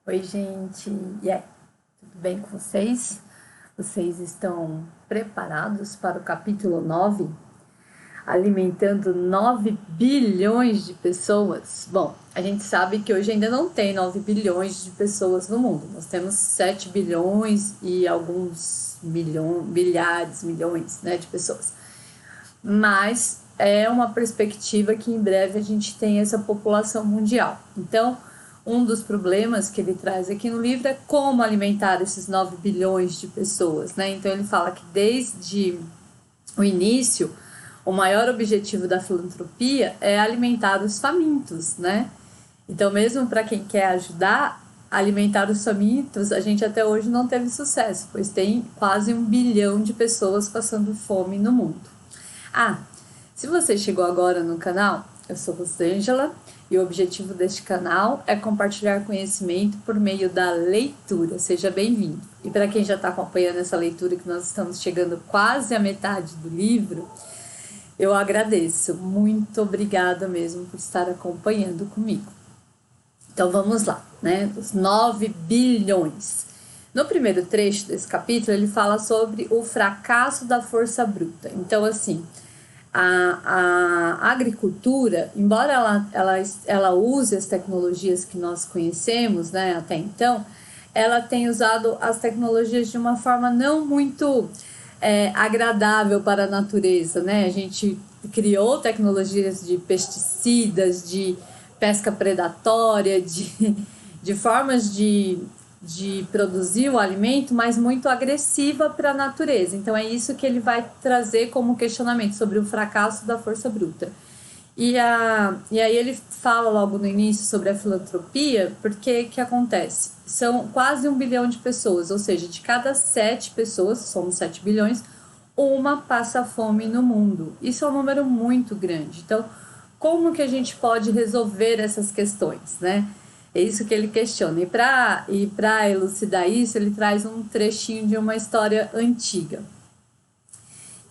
Oi, gente. E aí, tudo bem com vocês? Vocês estão preparados para o capítulo 9? Alimentando 9 bilhões de pessoas? Bom, a gente sabe que hoje ainda não tem 9 bilhões de pessoas no mundo. Nós temos 7 bilhões e alguns bilhares, milhões, né, de pessoas. Mas é uma perspectiva que em breve a gente tem essa população mundial. Então, um dos problemas que ele traz aqui no livro é como alimentar esses 9 bilhões de pessoas, né? Então ele fala que desde o início, o maior objetivo da filantropia é alimentar os famintos, né? Então mesmo para quem quer ajudar a alimentar os famintos, a gente até hoje não teve sucesso, pois tem quase 1 bilhão de pessoas passando fome no mundo. Se você chegou agora no canal, eu sou Rosângela e o objetivo deste canal é compartilhar conhecimento por meio da leitura. Seja bem-vindo. E para quem já está acompanhando essa leitura, que nós estamos chegando quase à metade do livro, eu agradeço. Muito obrigada mesmo por estar acompanhando comigo. Então vamos lá, né? Os 9 bilhões. No primeiro trecho desse capítulo, ele fala sobre o fracasso da força bruta. Então, assim, a agricultura, embora ela use as tecnologias que nós conhecemos, né, até então, ela tem usado as tecnologias de uma forma não muito agradável para a natureza, né? A gente criou tecnologias de pesticidas, de pesca predatória, de formas de produzir o alimento, mas muito agressiva para a natureza. Então é isso que ele vai trazer como questionamento sobre o fracasso da força bruta. E aí ele fala logo no início sobre a filantropia, porque que acontece? São quase 1 bilhão de pessoas, ou seja, de cada 7 pessoas, somos 7 bilhões, uma passa fome no mundo. Isso é um número muito grande. Então, como que a gente pode resolver essas questões, né? É isso que ele questiona. E para elucidar isso, ele traz um trechinho de uma história antiga.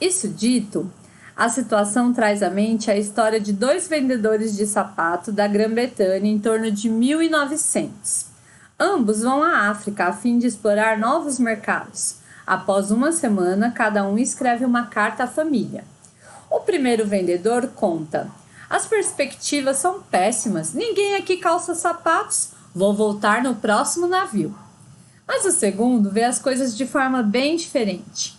Isso dito, a situação traz à mente a história de 2 vendedores de sapato da Grã-Bretanha em torno de 1900. Ambos vão à África a fim de explorar novos mercados. Após uma semana, cada um escreve uma carta à família. O primeiro vendedor conta: as perspectivas são péssimas, ninguém aqui calça sapatos, vou voltar no próximo navio. Mas o segundo vê as coisas de forma bem diferente.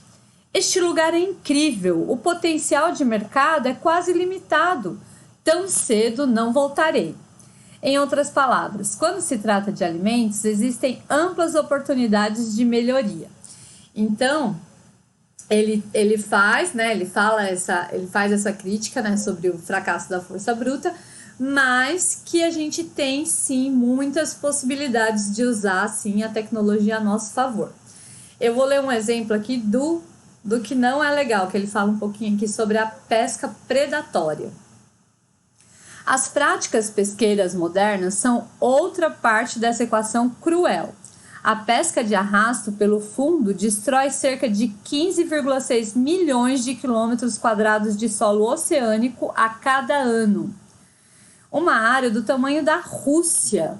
Este lugar é incrível, o potencial de mercado é quase ilimitado, tão cedo não voltarei. Em outras palavras, quando se trata de alimentos, existem amplas oportunidades de melhoria. Então, ele faz essa crítica, né, sobre o fracasso da força bruta, mas que a gente tem sim muitas possibilidades de usar sim a tecnologia a nosso favor. Eu vou ler um exemplo aqui do que não é legal, que ele fala um pouquinho aqui sobre a pesca predatória. As práticas pesqueiras modernas são outra parte dessa equação cruel. A pesca de arrasto pelo fundo destrói cerca de 15,6 milhões de quilômetros quadrados de solo oceânico a cada ano. Uma área do tamanho da Rússia.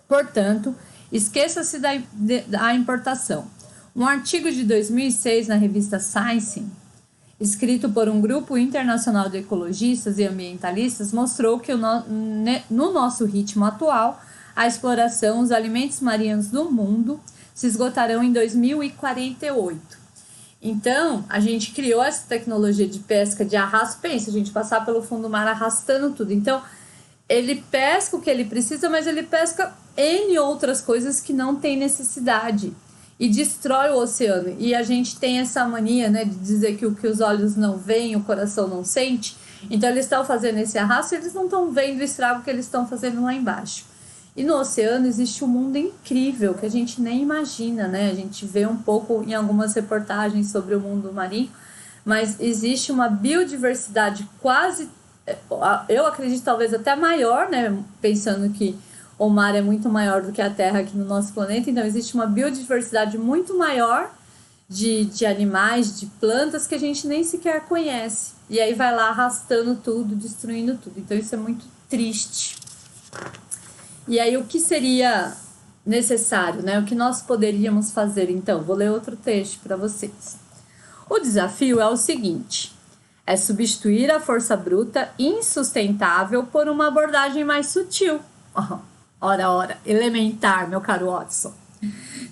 Portanto, esqueça-se da importação. Um artigo de 2006 na revista Science, escrito por um grupo internacional de ecologistas e ambientalistas, mostrou que no nosso ritmo atual, a exploração, os alimentos marinhos do mundo se esgotarão em 2048. Então, a gente criou essa tecnologia de pesca de arrasto. Pensa, a gente passar pelo fundo do mar arrastando tudo. Então, ele pesca o que ele precisa, mas ele pesca N outras coisas que não tem necessidade e destrói o oceano. E a gente tem essa mania, né, de dizer que o que os olhos não veem, o coração não sente. Então, eles estão fazendo esse arrasto e eles não estão vendo o estrago que eles estão fazendo lá embaixo. E no oceano existe um mundo incrível que a gente nem imagina, né? A gente vê um pouco em algumas reportagens sobre o mundo marinho, mas existe uma biodiversidade quase, eu acredito talvez até maior, né? Pensando que o mar é muito maior do que a Terra aqui no nosso planeta, então existe uma biodiversidade muito maior de animais, de plantas que a gente nem sequer conhece. E aí vai lá arrastando tudo, destruindo tudo. Então isso é muito triste. E aí o que seria necessário, né? O que nós poderíamos fazer, então? Vou ler outro texto para vocês. O desafio é o seguinte: é substituir a força bruta insustentável por uma abordagem mais sutil. Ora, elementar, meu caro Watson.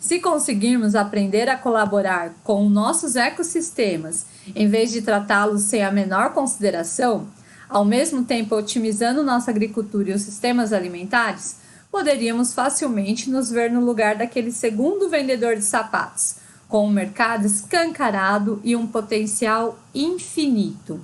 Se conseguirmos aprender a colaborar com nossos ecossistemas, em vez de tratá-los sem a menor consideração, ao mesmo tempo otimizando nossa agricultura e os sistemas alimentares, poderíamos facilmente nos ver no lugar daquele segundo vendedor de sapatos, com um mercado escancarado e um potencial infinito.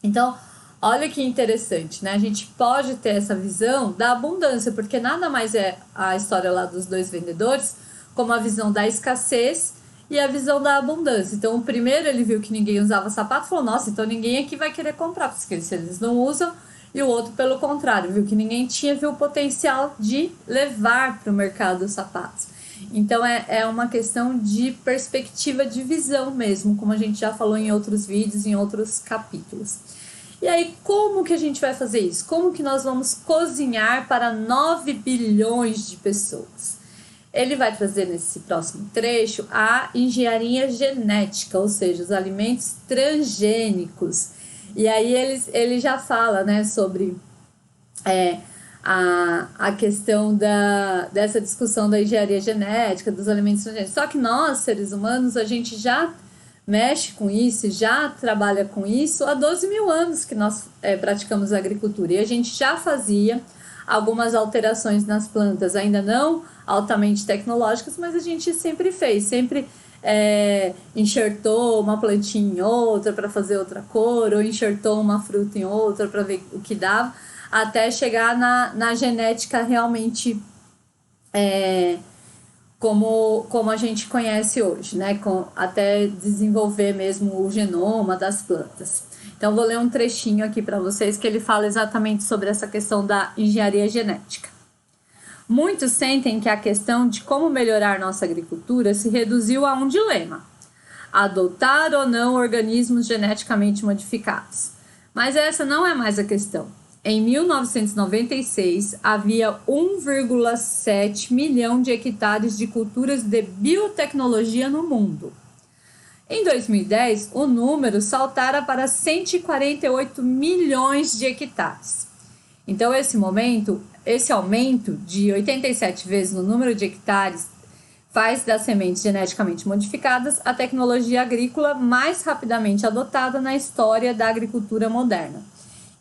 Então, olha que interessante, né? A gente pode ter essa visão da abundância, porque nada mais é a história lá dos dois vendedores, como a visão da escassez e a visão da abundância. Então, o primeiro, ele viu que ninguém usava sapato, falou, nossa, então ninguém aqui vai querer comprar, porque se eles não usam. E o outro, pelo contrário, viu que ninguém tinha, viu o potencial de levar para o mercado os sapatos. Então, é uma questão de perspectiva de visão mesmo, como a gente já falou em outros vídeos, em outros capítulos. E aí, como que a gente vai fazer isso? Como que nós vamos cozinhar para 9 bilhões de pessoas? Ele vai trazer nesse próximo trecho a engenharia genética, ou seja, os alimentos transgênicos. E aí ele já fala, né, sobre a questão dessa discussão da engenharia genética, dos alimentos transgênicos. Só que nós, seres humanos, a gente já mexe com isso, já trabalha com isso há 12 mil anos que nós praticamos agricultura. E a gente já fazia algumas alterações nas plantas, ainda não altamente tecnológicas, mas a gente sempre fez, sempre enxertou uma plantinha em outra para fazer outra cor, ou enxertou uma fruta em outra para ver o que dava, até chegar na genética realmente como a gente conhece hoje, né? Até desenvolver mesmo o genoma das plantas. Então, vou ler um trechinho aqui para vocês que ele fala exatamente sobre essa questão da engenharia genética. Muitos sentem que a questão de como melhorar nossa agricultura se reduziu a um dilema: adotar ou não organismos geneticamente modificados. Mas essa não é mais a questão. Em 1996, havia 1,7 milhão de hectares de culturas de biotecnologia no mundo. Em 2010, o número saltara para 148 milhões de hectares. Então, esse aumento de 87 vezes no número de hectares faz das sementes geneticamente modificadas a tecnologia agrícola mais rapidamente adotada na história da agricultura moderna.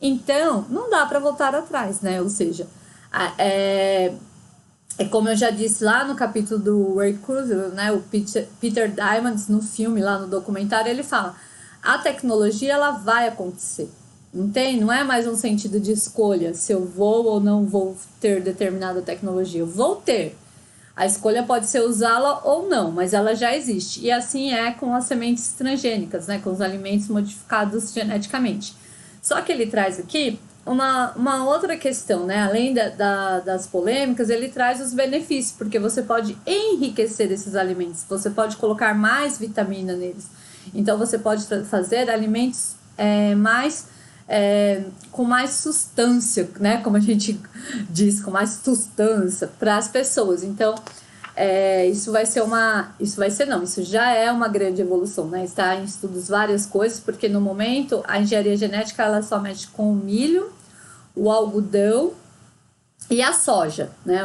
Então, não dá para voltar atrás, né? Ou seja, como eu já disse lá no capítulo do Ray Kurzweil, né? O Peter Diamandis, no filme, lá no documentário, ele fala: a tecnologia, ela vai acontecer. Não é mais um sentido de escolha se eu vou ou não vou ter determinada tecnologia. Eu vou ter. A escolha pode ser usá-la ou não, mas ela já existe. E assim é com as sementes transgênicas, né? Com os alimentos modificados geneticamente. Só que ele traz aqui uma outra questão, né? Além das polêmicas, ele traz os benefícios, porque você pode enriquecer esses alimentos, você pode colocar mais vitamina neles. Então, você pode fazer alimentos com mais substância, né? Como a gente diz, com mais substância para as pessoas. Então, isso já é uma grande evolução, né? Está em estudos várias coisas, porque no momento a engenharia genética ela só mexe com o milho, o algodão e a soja, né?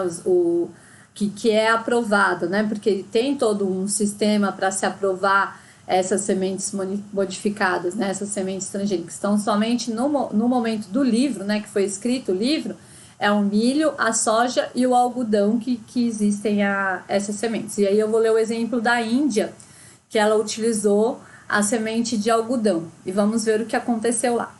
Que é aprovado, né? Porque tem todo um sistema para se aprovar essas sementes modificadas, né? Essas sementes transgênicas. Então, somente no momento do livro, né? Que foi escrito o livro, é o milho, a soja e o algodão que existem essas sementes. E aí eu vou ler o exemplo da Índia, que ela utilizou a semente de algodão. E vamos ver o que aconteceu lá.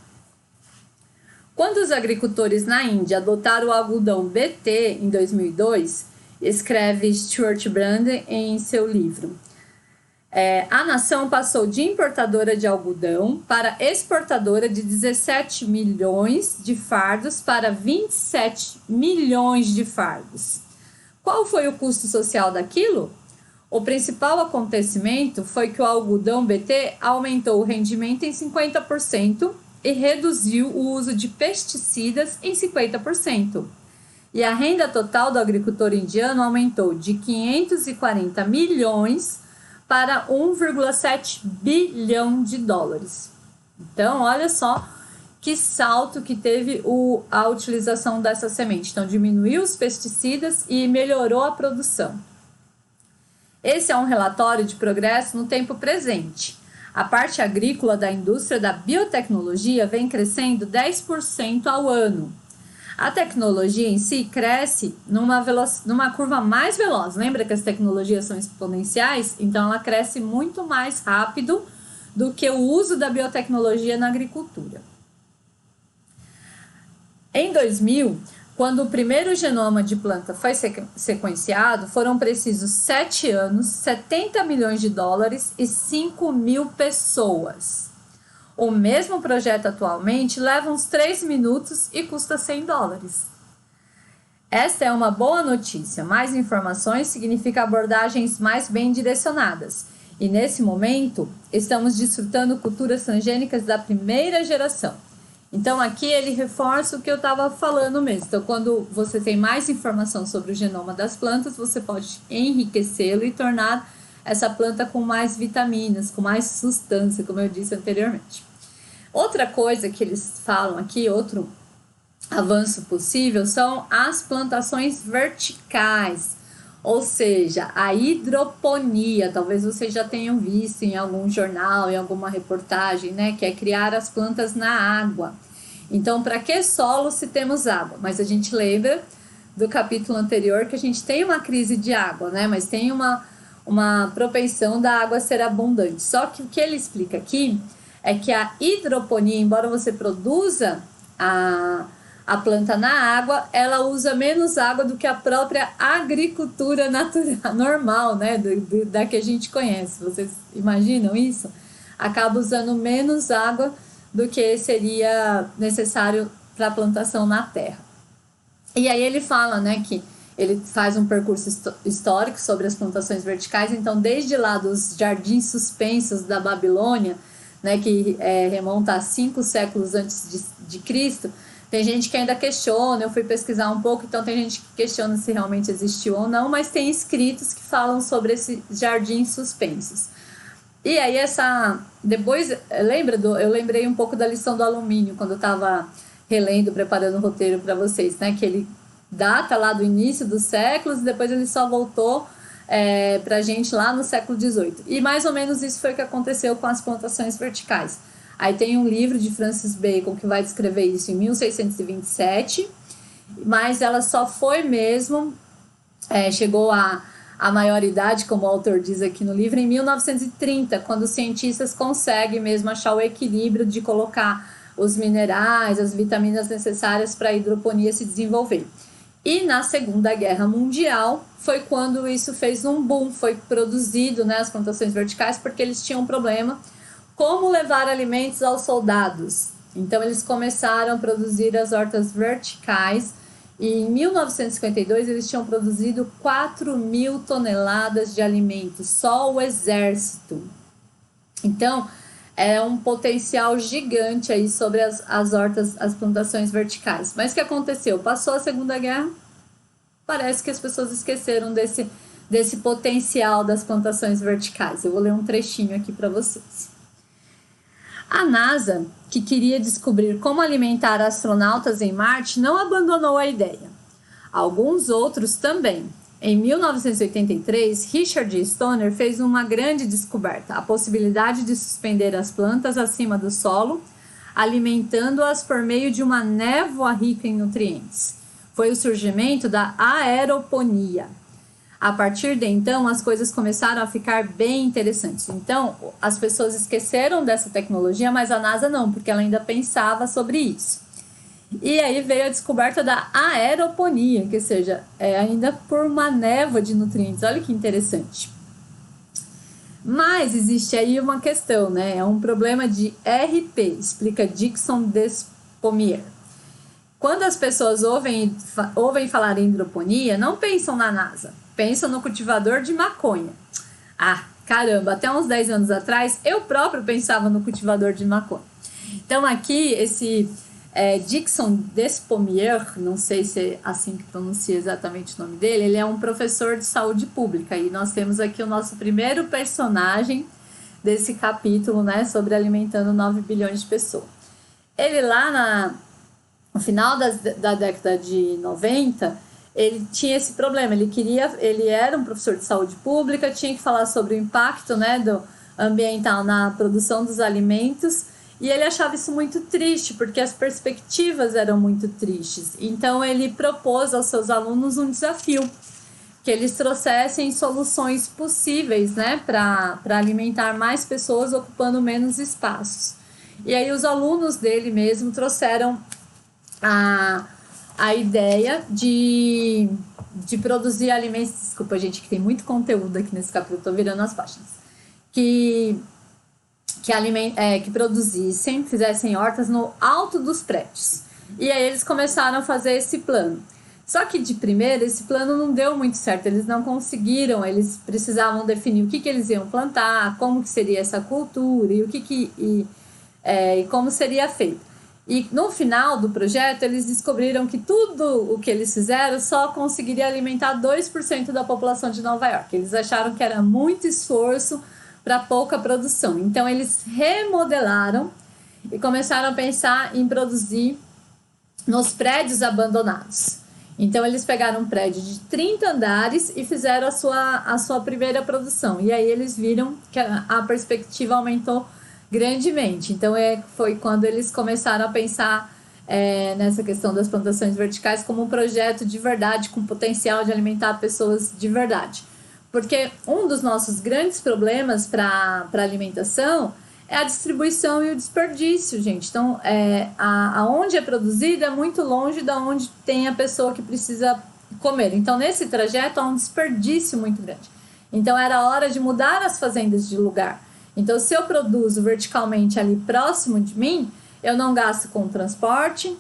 Quando os agricultores na Índia adotaram o algodão BT em 2002, escreve Stuart Brand em seu livro, a nação passou de importadora de algodão para exportadora de 17 milhões de fardos para 27 milhões de fardos. Qual foi o custo social daquilo? O principal acontecimento foi que o algodão BT aumentou o rendimento em 50% e reduziu o uso de pesticidas em 50%. E a renda total do agricultor indiano aumentou de 540 milhões para 1,7 bilhão de dólares. Então, olha só que salto que teve a utilização dessa semente. Então, diminuiu os pesticidas e melhorou a produção. Esse é um relatório de progresso no tempo presente. A parte agrícola da indústria da biotecnologia vem crescendo 10% ao ano. A tecnologia em si cresce numa curva mais veloz. Lembra que as tecnologias são exponenciais? Então, ela cresce muito mais rápido do que o uso da biotecnologia na agricultura. Em 2000, quando o primeiro genoma de planta foi sequenciado, foram precisos 7 anos, 70 milhões de dólares e 5 mil pessoas. O mesmo projeto atualmente leva uns 3 minutos e custa 100 dólares. Esta é uma boa notícia. Mais informações significa abordagens mais bem direcionadas. E nesse momento, estamos desfrutando culturas transgênicas da primeira geração. Então, aqui ele reforça o que eu estava falando mesmo. Então, quando você tem mais informação sobre o genoma das plantas, você pode enriquecê-lo e tornar essa planta com mais vitaminas, com mais substância, como eu disse anteriormente. Outra coisa que eles falam aqui, outro avanço possível, são as plantações verticais, ou seja, a hidroponia. Talvez vocês já tenham visto em algum jornal, em alguma reportagem, né, que é criar as plantas na água. Então, para que solo se temos água? Mas a gente lembra do capítulo anterior que a gente tem uma crise de água, né, mas tem uma propensão da água ser abundante. Só que o que ele explica aqui é que a hidroponia, embora você produza a planta na água, ela usa menos água do que a própria agricultura natural, normal, né, da que a gente conhece. Vocês imaginam isso? Acaba usando menos água do que seria necessário para a plantação na terra. E aí ele fala, né, que ele faz um percurso histórico sobre as plantações verticais. Então, desde lá dos jardins suspensos da Babilônia, né, que remonta a 5 séculos antes de Cristo, tem gente que ainda questiona. Eu fui pesquisar um pouco, então tem gente que questiona se realmente existiu ou não, mas tem escritos que falam sobre esses jardins suspensos. E aí depois, eu lembrei um pouco da lição do alumínio, quando eu estava relendo, preparando o roteiro para vocês, né, que ele data lá do início dos séculos, e depois ele só voltou para a gente lá no século XVIII. E mais ou menos isso foi o que aconteceu com as plantações verticais. Aí tem um livro de Francis Bacon que vai descrever isso em 1627, mas ela só foi mesmo, chegou à maioridade, como o autor diz aqui no livro, em 1930, quando os cientistas conseguem mesmo achar o equilíbrio de colocar os minerais, as vitaminas necessárias para a hidroponia se desenvolver. E na Segunda Guerra Mundial foi quando isso fez um boom, foi produzido, né, as plantações verticais, porque eles tinham um problema como levar alimentos aos soldados. Então eles começaram a produzir as hortas verticais, e em 1952 eles tinham produzido 4.000 toneladas de alimentos, só o exército. Então é um potencial gigante aí sobre as hortas, as plantações verticais. Mas o que aconteceu? Passou a Segunda Guerra, parece que as pessoas esqueceram desse potencial das plantações verticais. Eu vou ler um trechinho aqui para vocês. A NASA, que queria descobrir como alimentar astronautas em Marte, não abandonou a ideia. Alguns outros também. Em 1983, Richard Stoner fez uma grande descoberta: a possibilidade de suspender as plantas acima do solo, alimentando-as por meio de uma névoa rica em nutrientes. Foi o surgimento da aeroponia. A partir de então, as coisas começaram a ficar bem interessantes. Então, as pessoas esqueceram dessa tecnologia, mas a NASA não, porque ela ainda pensava sobre isso. E aí veio a descoberta da aeroponia, que seja, ainda por uma névoa de nutrientes. Olha que interessante. Mas existe aí uma questão, né? É um problema de RP, explica Dixon Despomier. Quando as pessoas ouvem falar em hidroponia, não pensam na NASA, pensam no cultivador de maconha. Ah, caramba, até uns 10 anos atrás, eu próprio pensava no cultivador de maconha. Então aqui, Dixon Despommier, não sei se é assim que pronuncia exatamente o nome dele, ele é um professor de saúde pública e nós temos aqui o nosso primeiro personagem desse capítulo, né, sobre alimentando 9 bilhões de pessoas. Ele lá no final da década de 90, ele tinha esse problema, ele era um professor de saúde pública, tinha que falar sobre o impacto, né, do ambiental na produção dos alimentos, e ele achava isso muito triste, porque as perspectivas eram muito tristes. Então ele propôs aos seus alunos um desafio, que eles trouxessem soluções possíveis, né, para alimentar mais pessoas ocupando menos espaços. E aí os alunos dele mesmo trouxeram a ideia de produzir alimentos. Desculpa, gente, que tem muito conteúdo aqui nesse capítulo, tô virando as páginas. Que produzissem, fizessem hortas no alto dos prédios. E aí eles começaram a fazer esse plano. Só que de primeira, esse plano não deu muito certo, eles não conseguiram, eles precisavam definir o que eles iam plantar, como que seria essa cultura e e como seria feito. E no final do projeto, eles descobriram que tudo o que eles fizeram só conseguiria alimentar 2% da população de Nova York. Eles acharam que era muito esforço para pouca produção. Então, eles remodelaram e começaram a pensar em produzir nos prédios abandonados. Então, eles pegaram um prédio de 30 andares e fizeram a sua primeira produção. E aí, eles viram que a perspectiva aumentou grandemente. Então, foi quando eles começaram a pensar nessa questão das plantações verticais como um projeto de verdade, com potencial de alimentar pessoas de verdade. Porque um dos nossos grandes problemas para alimentação é a distribuição e o desperdício, gente. Então, aonde é produzido é muito longe de onde tem a pessoa que precisa comer. Então, nesse trajeto, há um desperdício muito grande. Então, era hora de mudar as fazendas de lugar. Então, se eu produzo verticalmente ali próximo de mim, eu não gasto com transporte,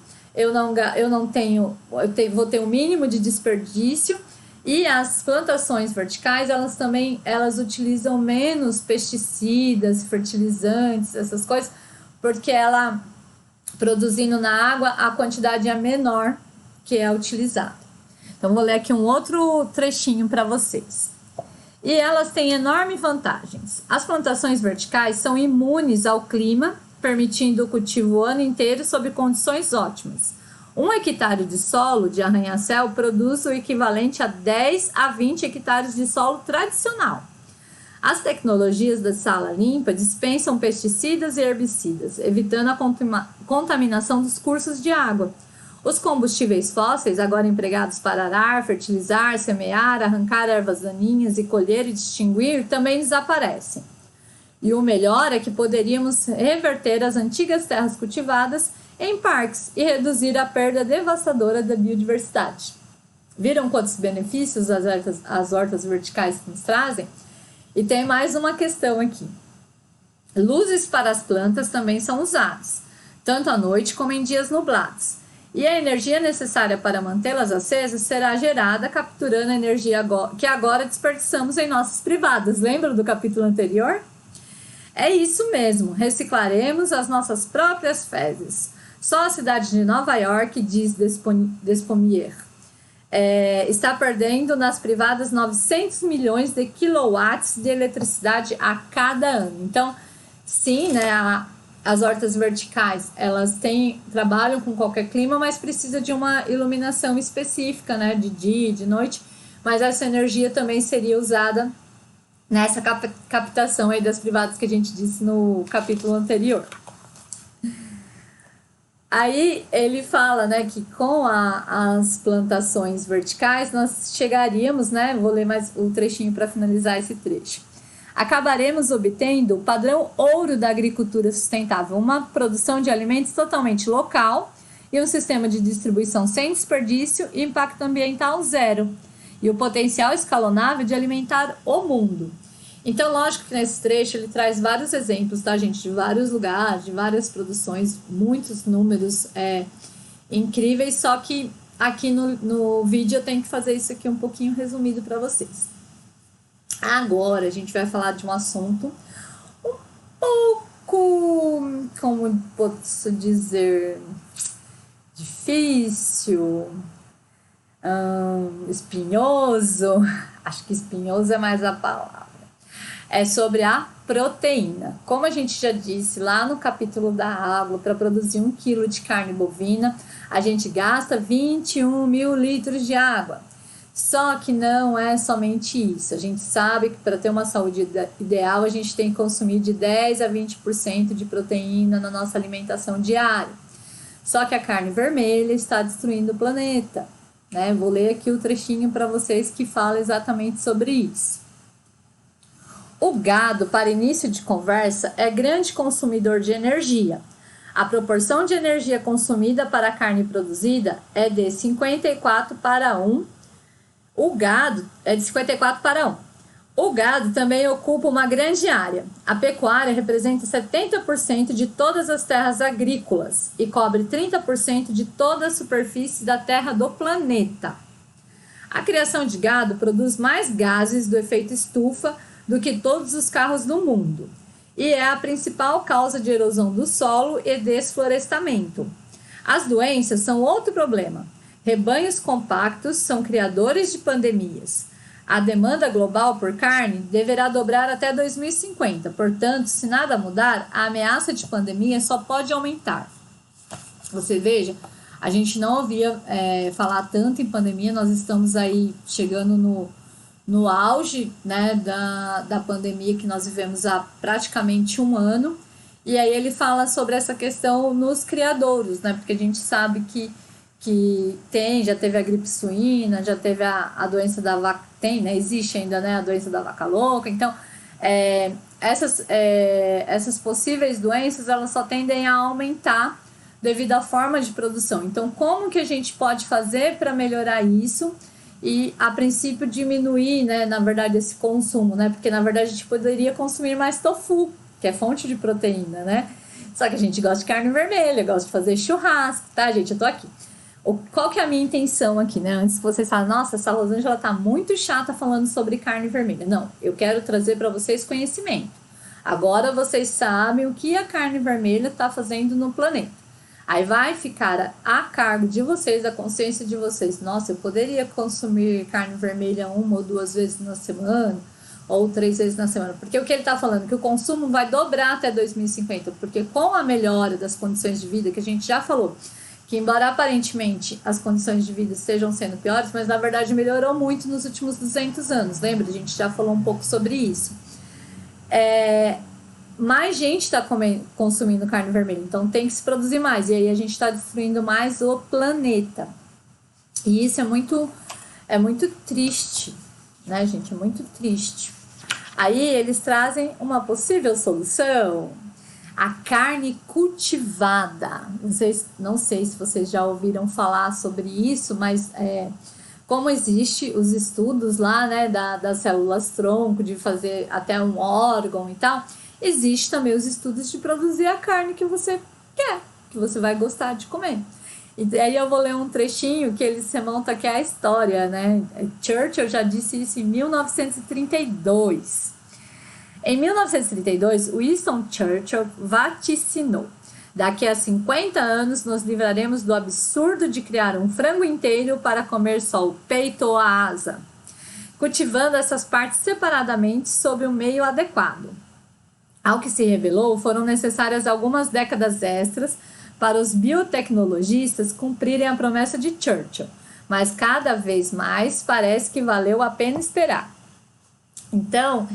vou ter um mínimo de desperdício. E as plantações verticais, elas utilizam menos pesticidas, fertilizantes, essas coisas, porque ela, produzindo na água, a quantidade é menor que é utilizada. Então, vou ler aqui um outro trechinho para vocês. E elas têm enormes vantagens. As plantações verticais são imunes ao clima, permitindo o cultivo o ano inteiro sob condições ótimas. 1 hectare de solo de arranha-céu produz o equivalente a 10 a 20 hectares de solo tradicional. As tecnologias da sala limpa dispensam pesticidas e herbicidas, evitando a contaminação dos cursos de água. Os combustíveis fósseis, agora empregados para arar, fertilizar, semear, arrancar ervas daninhas e colher e distinguir, também desaparecem. E o melhor é que poderíamos reverter as antigas terras cultivadas em parques e reduzir a perda devastadora da biodiversidade. Viram quantos benefícios as hortas verticais nos trazem? E tem mais uma questão aqui. Luzes para as plantas também são usadas, tanto à noite como em dias nublados. E a energia necessária para mantê-las acesas será gerada capturando a energia que agora desperdiçamos em nossas privadas. Lembram do capítulo anterior? É isso mesmo, reciclaremos as nossas próprias fezes. Só a cidade de Nova York, diz Despommier, está perdendo nas privadas 900 milhões de quilowatts de eletricidade a cada ano. Então, sim, né, as hortas verticais, elas trabalham com qualquer clima, mas precisa de uma iluminação específica, né, de dia e de noite, mas essa energia também seria usada nessa captação aí das privadas que a gente disse no capítulo anterior. Aí ele fala, né, que com as plantações verticais nós chegaríamos, né, vou ler mais um trechinho para finalizar esse trecho. Acabaremos obtendo o padrão ouro da agricultura sustentável, uma produção de alimentos totalmente local e um sistema de distribuição sem desperdício e impacto ambiental zero, e o potencial escalonável de alimentar o mundo. Então, lógico que nesse trecho ele traz vários exemplos, tá, gente? De vários lugares, de várias produções, muitos números incríveis, só que aqui no vídeo eu tenho que fazer isso aqui um pouquinho resumido para vocês. Agora a gente vai falar de um assunto um pouco, como posso dizer, difícil, espinhoso, acho que espinhoso é mais a palavra, é sobre a proteína. Como a gente já disse lá no capítulo da água, para produzir 1 quilo de carne bovina, a gente gasta 21 mil litros de água. Só que não é somente isso. A gente sabe que para ter uma saúde ideal, a gente tem que consumir de 10 a 20% de proteína na nossa alimentação diária. Só que a carne vermelha está destruindo o planeta, né? Vou ler aqui o trechinho para vocês que fala exatamente sobre isso. O gado, para início de conversa, é grande consumidor de energia. A proporção de energia consumida para a carne produzida é de 54 para 1. O gado é de 54 para 1. O gado também ocupa uma grande área. A pecuária representa 70% de todas as terras agrícolas e cobre 30% de toda a superfície da terra do planeta. A criação de gado produz mais gases do efeito estufa do que todos os carros do mundo e é a principal causa de erosão do solo e desflorestamento. As doenças são outro problema. Rebanhos compactos são criadores de pandemias. A demanda global por carne deverá dobrar até 2050. Portanto, se nada mudar, a ameaça de pandemia só pode aumentar. Você veja, a gente não ouvia falar tanto em pandemia, nós estamos aí chegando no auge, né, da pandemia que nós vivemos há praticamente 1 ano. E aí ele fala sobre essa questão nos criadouros, né, porque a gente sabe que já teve a gripe suína, já teve a doença da vaca, existe ainda, né, a doença da vaca louca. Então, essas possíveis doenças, elas só tendem a aumentar devido à forma de produção. Então, como que a gente pode fazer para melhorar isso e, a princípio, diminuir, né, na verdade, esse consumo, né? Porque, na verdade, a gente poderia consumir mais tofu, que é fonte de proteína, né? Só que a gente gosta de carne vermelha, gosta de fazer churrasco, tá, gente? Eu tô aqui. Qual que é a minha intenção aqui, né? Antes que vocês falem, nossa, essa Rosângela tá muito chata falando sobre carne vermelha. Não, eu quero trazer para vocês conhecimento. Agora vocês sabem o que a carne vermelha está fazendo no planeta. Aí vai ficar a cargo de vocês, a consciência de vocês. Nossa, eu poderia consumir carne vermelha 1 ou 2 vezes na semana, ou 3 vezes na semana. Porque o que ele está falando? Que o consumo vai dobrar até 2050. Porque com a melhora das condições de vida, que a gente já falou, que embora aparentemente as condições de vida estejam sendo piores, mas na verdade melhorou muito nos últimos 200 anos. Lembra? A gente já falou um pouco sobre isso. Mais gente está consumindo carne vermelha, então tem que se produzir mais. E aí a gente está destruindo mais o planeta. E isso é muito triste, né, gente? É muito triste. Aí eles trazem uma possível solução. A carne cultivada. Não sei se vocês já ouviram falar sobre isso, mas como existe os estudos lá, né, das células tronco, de fazer até um órgão e tal, existe também os estudos de produzir a carne que você quer, que você vai gostar de comer. E aí eu vou ler um trechinho que eles remontam aqui à história, né? Churchill já disse isso em 1932. Em 1932, Winston Churchill vaticinou: daqui a 50 anos nos livraremos do absurdo de criar um frango inteiro para comer só o peito ou a asa, cultivando essas partes separadamente sob um meio adequado. Ao que se revelou, foram necessárias algumas décadas extras para os biotecnologistas cumprirem a promessa de Churchill, mas cada vez mais parece que valeu a pena esperar. Então,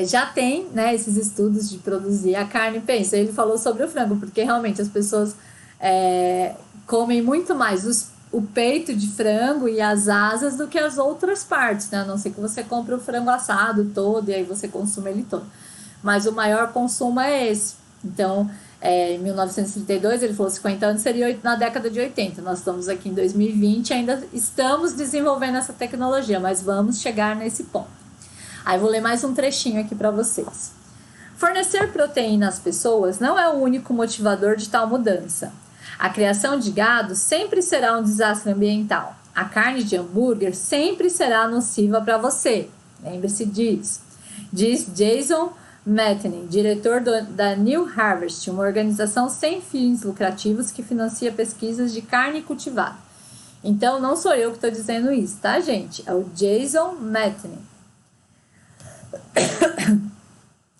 já tem, né, esses estudos de produzir a carne. Pensa, ele falou sobre o frango, porque realmente as pessoas comem muito mais o peito de frango e as asas do que as outras partes, né? A não ser que você compre o frango assado todo e aí você consuma ele todo. Mas o maior consumo é esse. Então, em 1932, ele falou 50 anos, seria na década de 80. Nós estamos aqui em 2020, ainda estamos desenvolvendo essa tecnologia, mas vamos chegar nesse ponto. Aí vou ler mais um trechinho aqui para vocês. Fornecer proteína às pessoas não é o único motivador de tal mudança. A criação de gado sempre será um desastre ambiental. A carne de hambúrguer sempre será nociva para você. Lembre-se disso. Diz Jason Metheny, diretor da New Harvest, uma organização sem fins lucrativos que financia pesquisas de carne cultivada. Então, não sou eu que estou dizendo isso, tá, gente? É o Jason Metheny.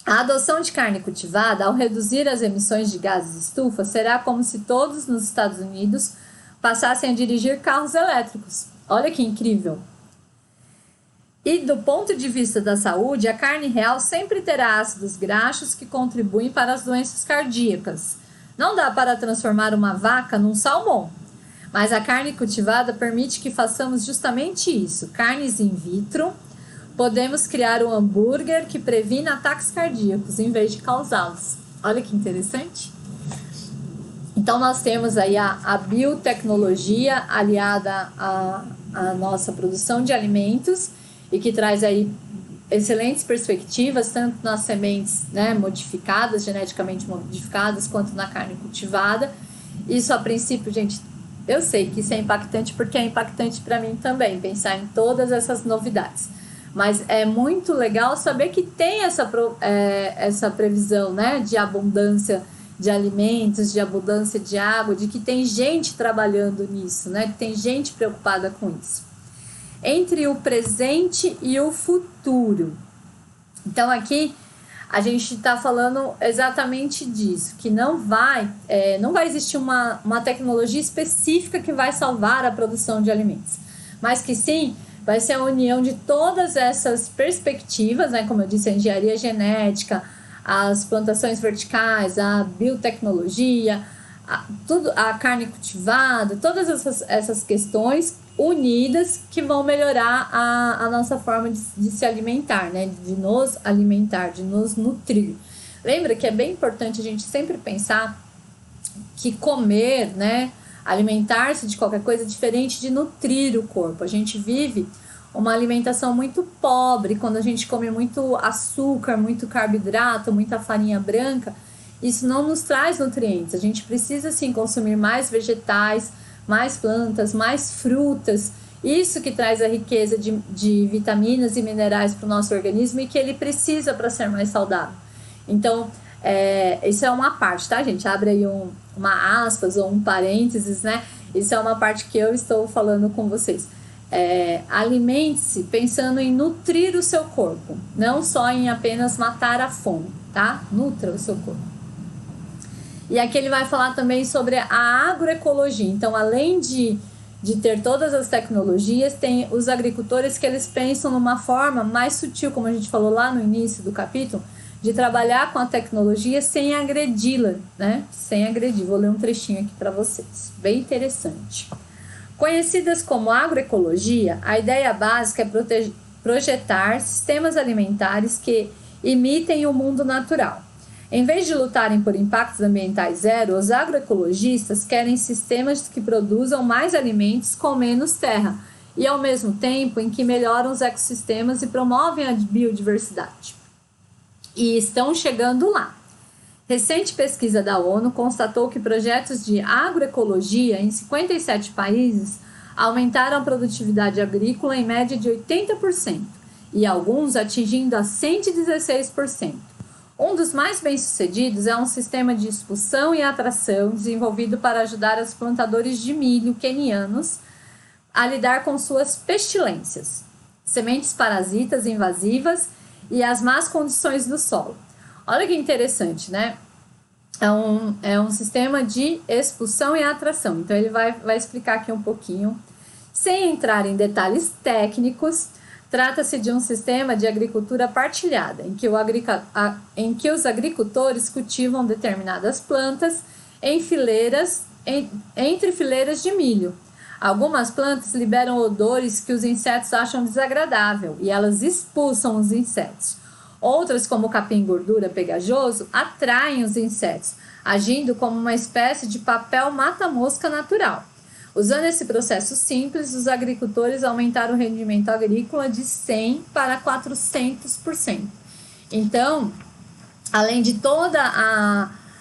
A adoção de carne cultivada, ao reduzir as emissões de gases de estufa, será como se todos nos Estados Unidos passassem a dirigir carros elétricos. Olha que incrível! E do ponto de vista da saúde, a carne real sempre terá ácidos graxos que contribuem para as doenças cardíacas. Não dá para transformar uma vaca num salmão, mas a carne cultivada permite que façamos justamente isso. Carnes in vitro. Podemos criar um hambúrguer que previne ataques cardíacos em vez de causá-los. Olha que interessante. Então, nós temos aí a biotecnologia aliada à nossa produção de alimentos e que traz aí excelentes perspectivas, tanto nas sementes, né, modificadas, geneticamente modificadas, quanto na carne cultivada. Isso, a princípio, gente, eu sei que isso é impactante porque é impactante para mim também, pensar em todas essas novidades. Mas é muito legal saber que tem essa previsão, né, de abundância de alimentos, de abundância de água, de que tem gente trabalhando nisso, né, que tem gente preocupada com isso. Entre o presente e o futuro. Então, aqui a gente está falando exatamente disso, que não vai existir uma tecnologia específica que vai salvar a produção de alimentos, mas que sim vai ser a união de todas essas perspectivas, né? Como eu disse, a engenharia genética, as plantações verticais, a biotecnologia, a carne cultivada, todas essas questões unidas que vão melhorar a nossa forma de se alimentar, né? De nos alimentar, de nos nutrir. Lembra que é bem importante a gente sempre pensar que comer, né? Alimentar-se de qualquer coisa é diferente de nutrir o corpo. A gente vive uma alimentação muito pobre, quando a gente come muito açúcar, muito carboidrato, muita farinha branca, isso não nos traz nutrientes. A gente precisa sim consumir mais vegetais, mais plantas, mais frutas. Isso que traz a riqueza de vitaminas e minerais para o nosso organismo e que ele precisa para ser mais saudável. Então, isso é uma parte, tá, gente? Abre aí uma aspas ou um parênteses, né? Isso é uma parte que eu estou falando com vocês. Alimente-se pensando em nutrir o seu corpo, não só em apenas matar a fome, tá? Nutra o seu corpo. E aqui ele vai falar também sobre a agroecologia. Então, além de ter todas as tecnologias, tem os agricultores que eles pensam numa forma mais sutil, como a gente falou lá no início do capítulo, de trabalhar com a tecnologia sem agredi-la, né? Sem agredir. Vou ler um trechinho aqui para vocês. Bem interessante. Conhecidas como agroecologia, a ideia básica é projetar sistemas alimentares que imitem o mundo natural. Em vez de lutarem por impactos ambientais zero, os agroecologistas querem sistemas que produzam mais alimentos com menos terra e, ao mesmo tempo, em que melhoram os ecossistemas e promovem a biodiversidade. E estão chegando lá. Recente pesquisa da ONU constatou que projetos de agroecologia em 57 países aumentaram a produtividade agrícola em média de 80% e alguns atingindo a 116%. Um dos mais bem-sucedidos é um sistema de expulsão e atração desenvolvido para ajudar os plantadores de milho quenianos a lidar com suas pestilências, sementes parasitas invasivas e as más condições do solo. Olha que interessante, né? É um sistema de expulsão e atração. Então, ele vai explicar aqui um pouquinho. Sem entrar em detalhes técnicos, trata-se de um sistema de agricultura partilhada, em que os agricultores cultivam determinadas plantas entre fileiras de milho. Algumas plantas liberam odores que os insetos acham desagradável e elas expulsam os insetos. Outras, como o capim-gordura pegajoso, atraem os insetos, agindo como uma espécie de papel mata-mosca natural. Usando esse processo simples, os agricultores aumentaram o rendimento agrícola de 100% para 400%. Então, além de toda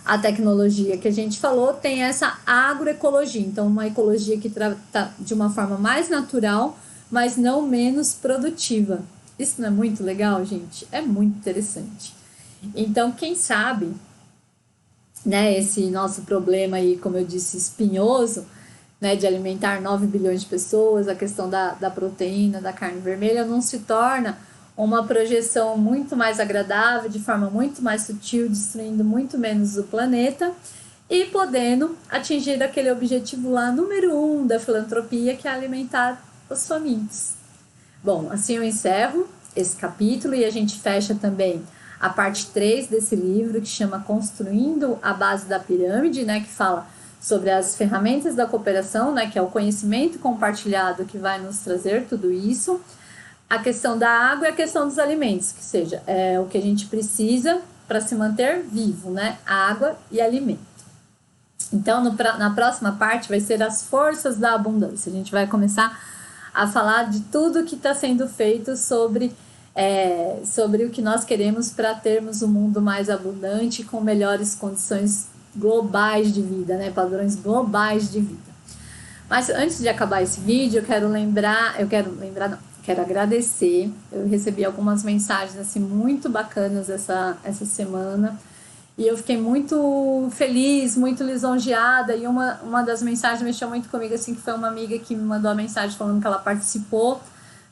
a tecnologia que a gente falou, tem essa agroecologia. Então, uma ecologia que trata de uma forma mais natural, mas não menos produtiva. Isso não é muito legal, gente? É muito interessante. Então, quem sabe, né, esse nosso problema aí, como eu disse, espinhoso, né, de alimentar 9 bilhões de pessoas, a questão da proteína, da carne vermelha, não se torna uma projeção muito mais agradável, de forma muito mais sutil, destruindo muito menos o planeta e podendo atingir aquele objetivo lá número 1 da filantropia, que é alimentar os famintos. Bom, assim eu encerro esse capítulo e a gente fecha também a parte 3 desse livro, que chama Construindo a Base da Pirâmide, né, que fala sobre as ferramentas da cooperação, né, que é o conhecimento compartilhado que vai nos trazer tudo isso. A questão da água e a questão dos alimentos, que seja o que a gente precisa para se manter vivo, né? Água e alimento. Então, na próxima parte vai ser as forças da abundância. A gente vai começar a falar de tudo que está sendo feito sobre o que nós queremos para termos um mundo mais abundante, com melhores condições globais de vida, né? Padrões globais de vida. Mas antes de acabar esse vídeo, eu quero agradecer. Eu recebi algumas mensagens assim muito bacanas essa semana e eu fiquei muito feliz, muito lisonjeada. E uma das mensagens mexeu muito comigo, assim, que foi uma amiga que me mandou a mensagem falando que ela participou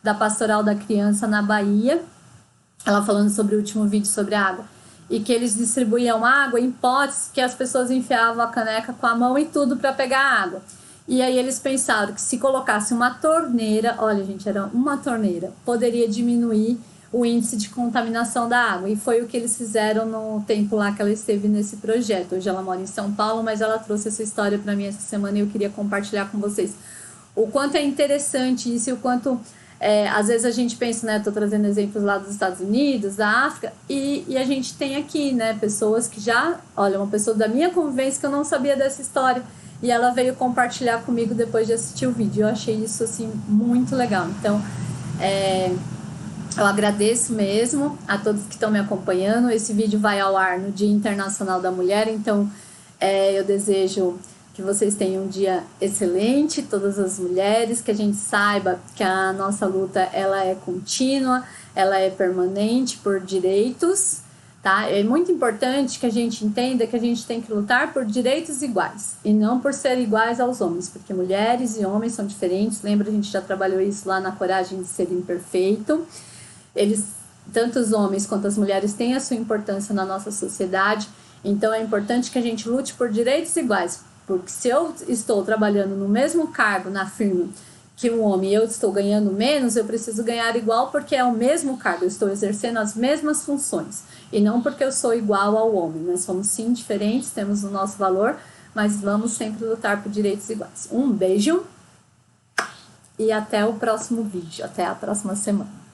da Pastoral da Criança na Bahia, ela falando sobre o último vídeo sobre a água, e que eles distribuíam água em potes que as pessoas enfiavam a caneca com a mão e tudo para pegar água. E aí eles pensaram que se colocasse uma torneira, olha gente, era uma torneira, poderia diminuir o índice de contaminação da água. E foi o que eles fizeram no tempo lá que ela esteve nesse projeto. Hoje ela mora em São Paulo, mas ela trouxe essa história para mim essa semana e eu queria compartilhar com vocês. O quanto é interessante isso e o quanto, às vezes a gente pensa, né, tô trazendo exemplos lá dos Estados Unidos, da África, e a gente tem aqui, né, pessoas que já, olha, uma pessoa da minha convivência que eu não sabia dessa história, e ela veio compartilhar comigo depois de assistir o vídeo. Eu achei isso, assim, muito legal. Então, eu agradeço mesmo a todos que estão me acompanhando. Esse vídeo vai ao ar no Dia Internacional da Mulher, então eu desejo que vocês tenham um dia excelente, todas as mulheres, que a gente saiba que a nossa luta ela é contínua, ela é permanente por direitos, tá? É muito importante que a gente entenda que a gente tem que lutar por direitos iguais e não por ser iguais aos homens, porque mulheres e homens são diferentes. Lembra, a gente já trabalhou isso lá na Coragem de Ser Imperfeito. Tanto os homens quanto as mulheres têm a sua importância na nossa sociedade, então é importante que a gente lute por direitos iguais, porque se eu estou trabalhando no mesmo cargo na firma que um homem e eu estou ganhando menos, eu preciso ganhar igual porque é o mesmo cargo, eu estou exercendo as mesmas funções, e não porque eu sou igual ao homem. Nós somos sim diferentes, temos o nosso valor, mas vamos sempre lutar por direitos iguais. Um beijo e até o próximo vídeo, até a próxima semana.